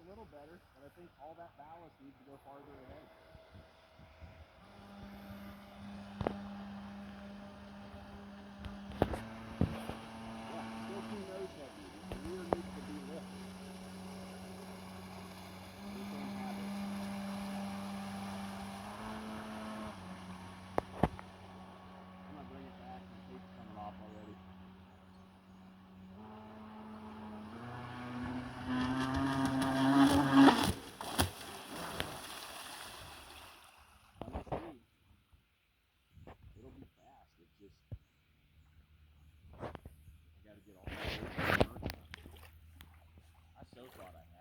little better, but I think all that ballast needs to go farther ahead. Yeah, still too nose heavy. The rear needs to be lifted. Just don't have it. I'm gonna bring it back. My tape's coming off already. It'll be fast. It's just I gotta get all the I so thought I had.